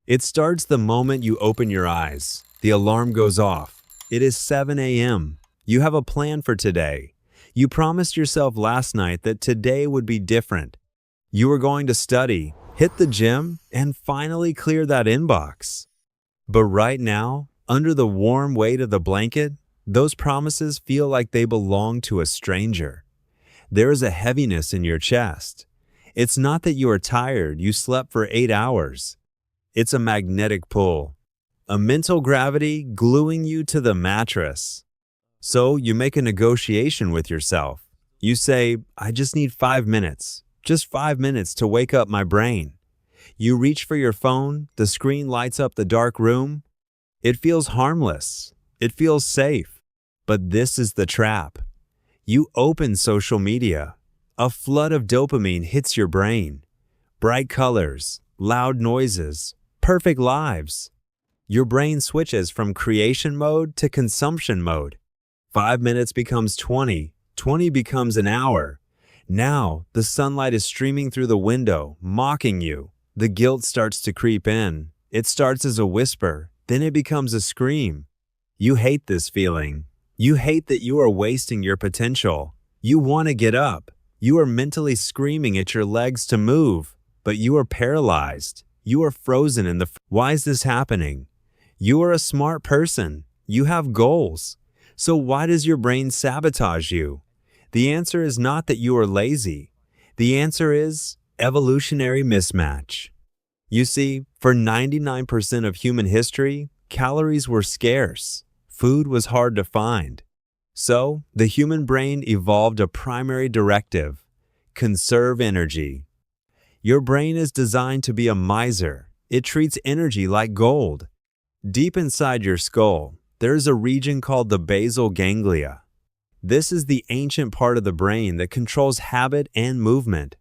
It starts the moment you open your eyes. The alarm goes off. It is 7 a.m. You have a plan for today. You promised yourself last night that today would be different. You were going to study, hit the gym, and finally clear that inbox. But right now, under the warm weight of the blanket, those promises feel like they belong to a stranger. There is a heaviness in your chest. It's not that you are tired, you slept for 8 hours. It's a magnetic pull, a mental gravity gluing you to the mattress. So you make a negotiation with yourself. You say, I just need 5 minutes, just 5 minutes to wake up my brain. You reach for your phone, the screen lights up the dark room. It feels harmless, it feels safe. But this is the trap. You open social media. A flood of dopamine hits your brain. Bright colors, loud noises, perfect lives. Your brain switches from creation mode to consumption mode. 5 minutes becomes 20, 20 becomes an hour. Now, the sunlight is streaming through the window, mocking you. The guilt starts to creep in. It starts as a whisper, then it becomes a scream. You hate this feeling. You hate that you are wasting your potential. You want to get up. You are mentally screaming at your legs to move, but you are paralyzed. You are frozen in the... Why is this happening? You are a smart person. You have goals. So why does your brain sabotage you? The answer is not that you are lazy. The answer is evolutionary mismatch. You see, for 99% of human history, calories were scarce. Food was hard to find. So, the human brain evolved a primary directive: conserve energy. Your brain is designed to be a miser. It treats energy like gold. Deep inside your skull, there is a region called the basal ganglia. This is the ancient part of the brain that controls habit and movement.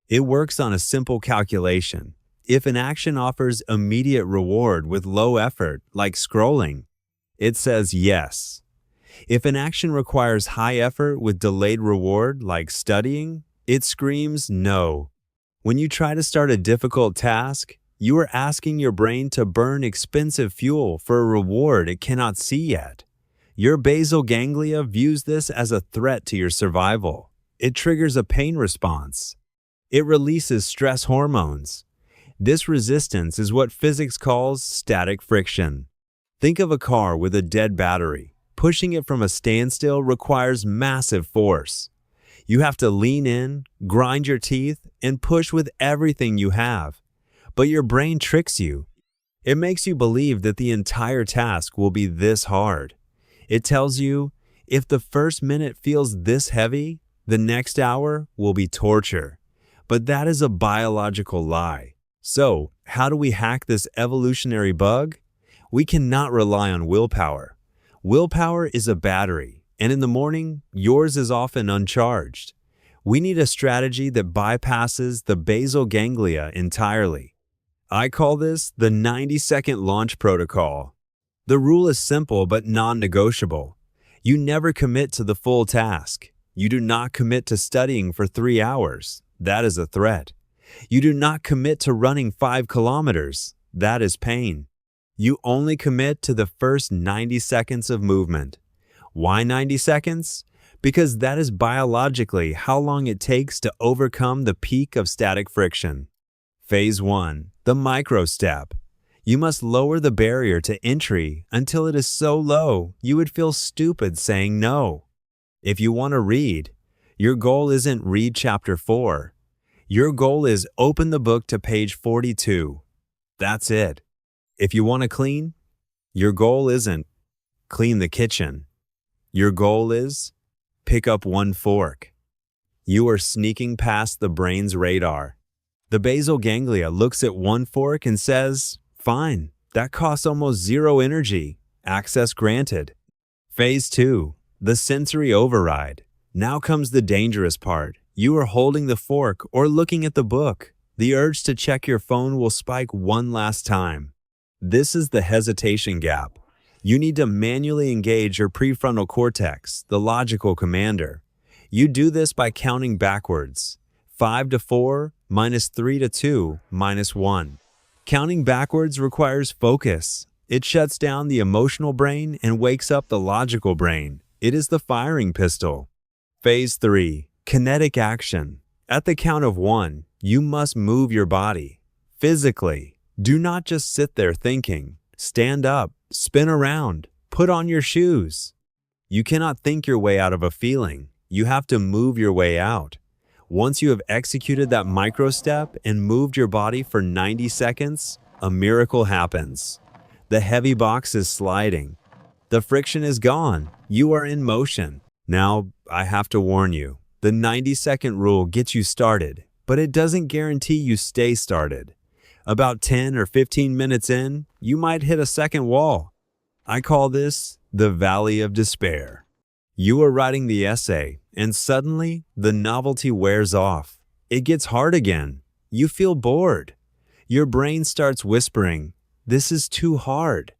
It works on a simple calculation. If an action offers immediate reward with low effort, like scrolling, it says yes. If an action requires high effort with delayed reward, like studying, it screams no. When you try to start a difficult task, you are asking your brain to burn expensive fuel for a reward it cannot see yet. Your basal ganglia views this as a threat to your survival. It triggers a pain response. It releases stress hormones. This resistance is what physics calls static friction. Think of a car with a dead battery. Pushing it from a standstill requires massive force. You have to lean in, grind your teeth, and push with everything you have. But your brain tricks you. It makes you believe that the entire task will be this hard. It tells you, if the first minute feels this heavy, the next hour will be torture. But that is a biological lie. So, how do we hack this evolutionary bug? We cannot rely on willpower. Willpower is a battery, and in the morning, yours is often uncharged. We need a strategy that bypasses the basal ganglia entirely. I call this the 90-second launch protocol. The rule is simple but non-negotiable. You never commit to the full task. You do not commit to studying for 3 hours. That is a threat. You do not commit to running 5 kilometers. That is pain. You only commit to the first 90 seconds of movement. Why 90 seconds? Because that is biologically how long it takes to overcome the peak of static friction. Phase 1, the micro step. You must lower the barrier to entry until it is so low you would feel stupid saying no. If you want to read, your goal isn't read chapter 4. Your goal is open the book to page 42. That's it. If you want to clean, your goal isn't clean the kitchen. Your goal is pick up 1 fork. You are sneaking past the brain's radar. The basal ganglia looks at 1 fork and says, fine, that costs almost 0 energy. Access granted. Phase 2, the sensory override. Now comes the dangerous part. You are holding the fork or looking at the book. The urge to check your phone will spike one last time. This is the hesitation gap. You need to manually engage your prefrontal cortex, the logical commander. You do this by counting backwards. 5 to 4, minus 3 to 2, minus 1. Counting backwards requires focus. It shuts down the emotional brain and wakes up the logical brain. It is the firing pistol. Phase 3. Kinetic action. At the count of 1, you must move your body. Physically. Do not just sit there thinking. Stand up, spin around, put on your shoes. You cannot think your way out of a feeling. You have to move your way out. Once you have executed that micro step and moved your body for 90 seconds, a miracle happens. The heavy box is sliding. The friction is gone. You are in motion. Now, I have to warn you, the 90-second rule gets you started, but it doesn't guarantee you stay started. About 10 or 15 minutes in, you might hit a second wall. I call this the Valley of Despair. You are writing the essay, and suddenly, the novelty wears off. It gets hard again. You feel bored. Your brain starts whispering, "This is too hard."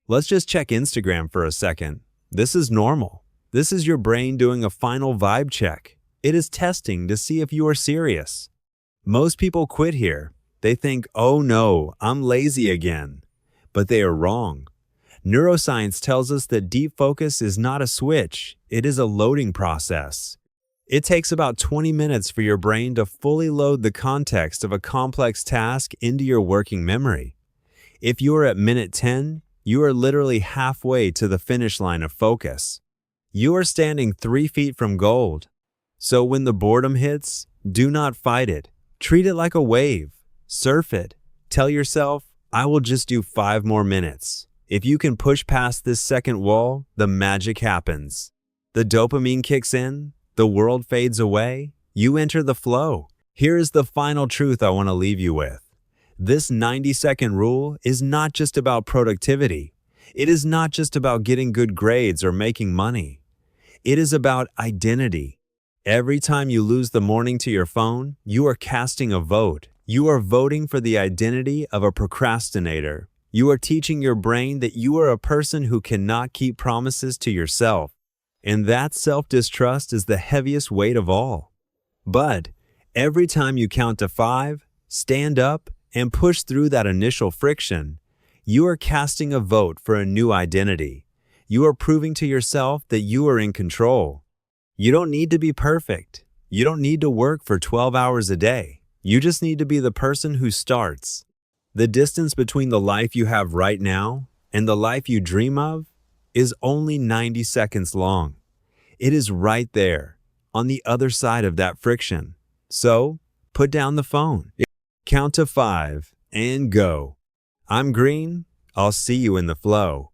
Let's just check Instagram for a second. This is normal. This is your brain doing a final vibe check. It is testing to see if you are serious. Most people quit here. They think, "Oh no, I'm lazy again." But they are wrong. Neuroscience tells us that deep focus is not a switch, it is a loading process. It takes about 20 minutes for your brain to fully load the context of a complex task into your working memory. If you are at minute 10, you are literally halfway to the finish line of focus. You are standing 3 feet from gold. So when the boredom hits, do not fight it. Treat it like a wave. Surf it. Tell yourself, "I will just do 5 more minutes." If you can push past this second wall, the magic happens. The dopamine kicks in, the world fades away, you enter the flow. Here is the final truth I want to leave you with. This 90-second rule is not just about productivity. It is not just about getting good grades or making money. It is about identity. Every time you lose the morning to your phone, you are casting a vote. You are voting for the identity of a procrastinator. You are teaching your brain that you are a person who cannot keep promises to yourself. And that self-distrust is the heaviest weight of all. But every time you count to 5, stand up, and push through that initial friction, you are casting a vote for a new identity. You are proving to yourself that you are in control. You don't need to be perfect. You don't need to work for 12 hours a day. You just need to be the person who starts. The distance between the life you have right now and the life you dream of is only 90 seconds long. It is right there, on the other side of that friction. So, put down the phone, count to 5, and go. I'm Green. I'll see you in the flow.